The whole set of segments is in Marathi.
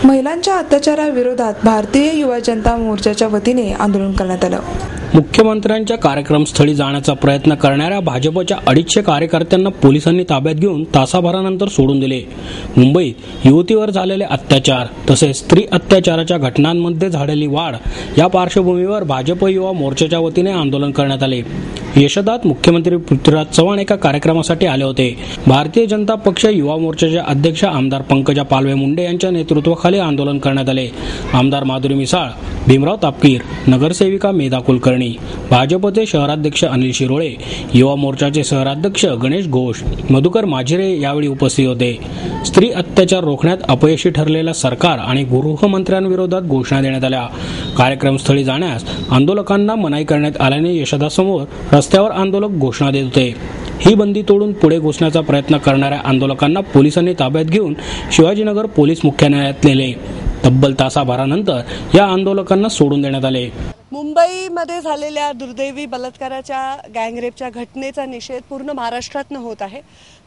महिलांच्या अत्याचाराविरोधात भारतीय युवा जनता मोर्चाच्या वतीने आंदोलन करण्यात आलं। मुख्यमंत्र्यांच्या कार्यक्रमस्थळी जाण्याचा प्रयत्न करणाऱ्या भाजपच्या 250 कार्यकर्त्यांना पोलिसांनी ताब्यात घेऊन तासाभरानंतर सोडून दिले। मुंबईत युवतीवर झालेले अत्याचार तसेच स्त्री अत्याचाराच्या घटनांमध्ये झालेली वाढ या पार्श्वभूमीवर भाजप युवा मोर्चाच्या वतीने आंदोलन करण्यात आले। यशदात मुख्यमंत्री पृथ्वीराज चव्हाण एका कार्यक्रमासाठी आले होते। भारतीय जनता पक्ष युवा मोर्चाचे अध्यक्ष आमदार पंकजा पालवे मुंडे यांच्या नेतृत्वाखाली आंदोलन करण्यात आले। आमदार माधुरी मिसाळ, भीमराव तापकीर, नगरसेविका मेधा कुलकर्णी, भाजपचे शहराध्यक्ष अनिल शिरोळे, युवा मोर्चाचे शहराध्यक्ष गणेश घोष, मधुकर माझिरे यावेळी उपस्थित होते। स्त्री अत्याचार रोखण्यात अपयशी ठरलेल्या सरकार आणि गृहमंत्र्यांविरोधात घोषणा देण्यात आल्या। कार्यक्रमस्थळी जाण्यास आंदोलकांना मनाई करण्यात आल्याने यशदासमोर रस्त्यावर आंदोलक घोषणा देत होते। ही बंदी तोडून पुढे घुसण्याचा प्रयत्न करणाऱ्या आंदोलकांना पोलिसांनी ताब्यात घेऊन शिवाजीनगर पोलीस मुख्यालयात नेले। तब्बल तासाभरानंतर या आंदोलकांना सोडून देण्यात आले। मुंबईमध्ये झालेल्या दुर्दैवी बलात्काराच्या गँगरेपच्या घटनेचा निषेध पूर्ण महाराष्ट्रातनं होत आहे।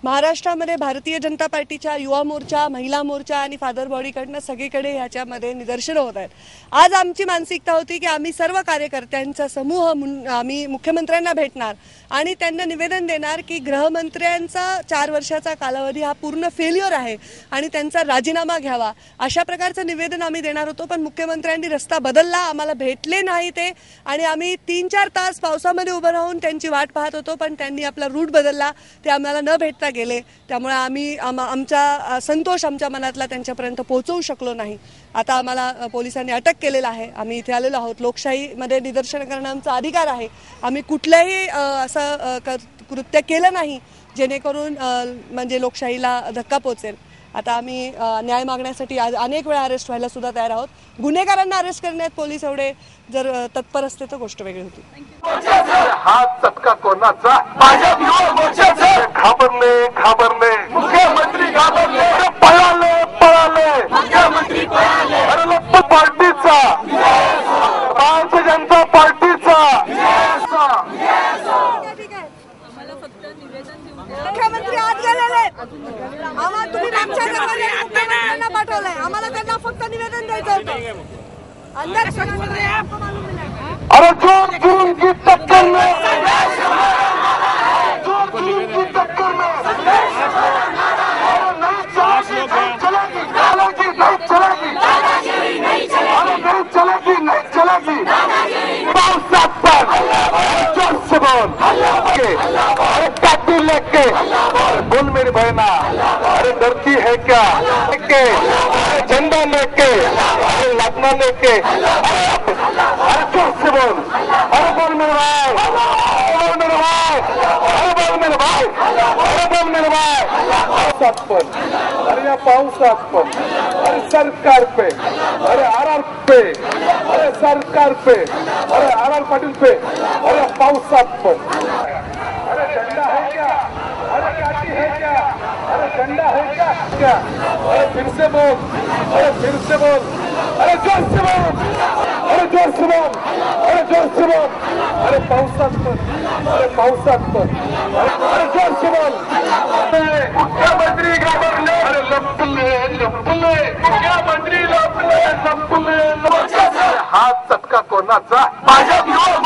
महाराष्ट्रामध्ये भारतीय जनता पार्टीच्या युवा मोर्चा, महिला मोर्चा आणि फादर बॉडीकडनं सगळीकडे ह्याच्यामध्ये निदर्शनं होत आहेत। आज आमची मानसिकता होती की आम्ही सर्व कार्यकर्त्यांचा समूह आम्ही मुख्यमंत्र्यांना भेटणार आणि त्यांना निवेदन देणार की गृहमंत्र्यांचा 4 वर्षाचा कालावधी हा पूर्ण फेल्युअर आहे आणि त्यांचा राजीनामा घ्यावा, अशा प्रकारचं निवेदन आम्ही देणार होतो। पण मुख्यमंत्र्यांनी रस्ता बदलला, आम्हाला भेटले नाही ते आणि आम्ही 3-4 तास पावसामध्ये उभं राहून त्यांची वाट पाहत होतो, पण त्यांनी आपला रूट बदलला, ते आम्हाला न भेटता गेले। त्यामुळे आम्ही आमचा संतोष आमच्या मनातला त्यांच्यापर्यंत पोहोचवू शकलो नाही। आता आम्हाला पोलिसांनी अटक केलेला आहे। आम्ही इथे आलेलो आहोत। लोकशाहीमध्ये निदर्शन करणं आमचा अधिकार आहे। आम्ही कुठलंही असं कृत्य केलं नाही जेणेकरून म्हणजे लोकशाहीला धक्का पोहोचेल। आता आम्ही न्याय मागण्यासाठी अनेक वेळा अरेस्ट व्हायला सुद्धा तयार आहोत। गुन्हेगारांना अरेस्ट करण्यात पोलीस एवढे जर तत्पर असते तर गोष्ट वेगळी होती। हात चटका कोणाचा? भाजप युवा मोर्चाचा। घाबरले मुख्यमंत्री, घाबरले, पळाले मुख्यमंत्री, पळाले। अरे लोक पार्टीचा, भारतीय जनता पार्टीचा। मुख्यमंत्री आज गेलेले, आम्हाला तुम्ही आमच्या मुख्यमंत्र्यांना पाठवलंय, आम्हाला त्यांना फक्त निवेदन द्यायचं होतं। अरे जोर की टक्कर में, की टक्कर में नहीं चलेगी। पावसात पण जोर से बोल, अरे काटी लेके बोल मेरी बहना, अरे डरती है क्या? लेके झंडा लेके, अरे लपना लेके, अरे जोर से बोल, अरे बोल मेरे भाई, बोल मेरे भाई, अरे बोल मेरे भाई, अरे बोल मेरे भाई। पावसात पण, अरे या पावसात पण, अरे सरकार पे, अरे आर पे, अरे सरकार पे, अरे आर पाटील पे, अरे पावसात पण। अरे झंडा है क्या? अरे काटी है क्या? अरे झंडा है क्या? अरे फिर से बोल, अरे फिर से बोल, अरे जोर से बोल, अरे जोर से बोल, अरे जोर से बोल, अरे पावसात पण, अरे पावसात पण, अरे जोर से बोल। मुख्यमंत्री घाबरले, अरे लपले मुख्यमंत्री, लपले। हात चटका कोणाचा? भाजप युवा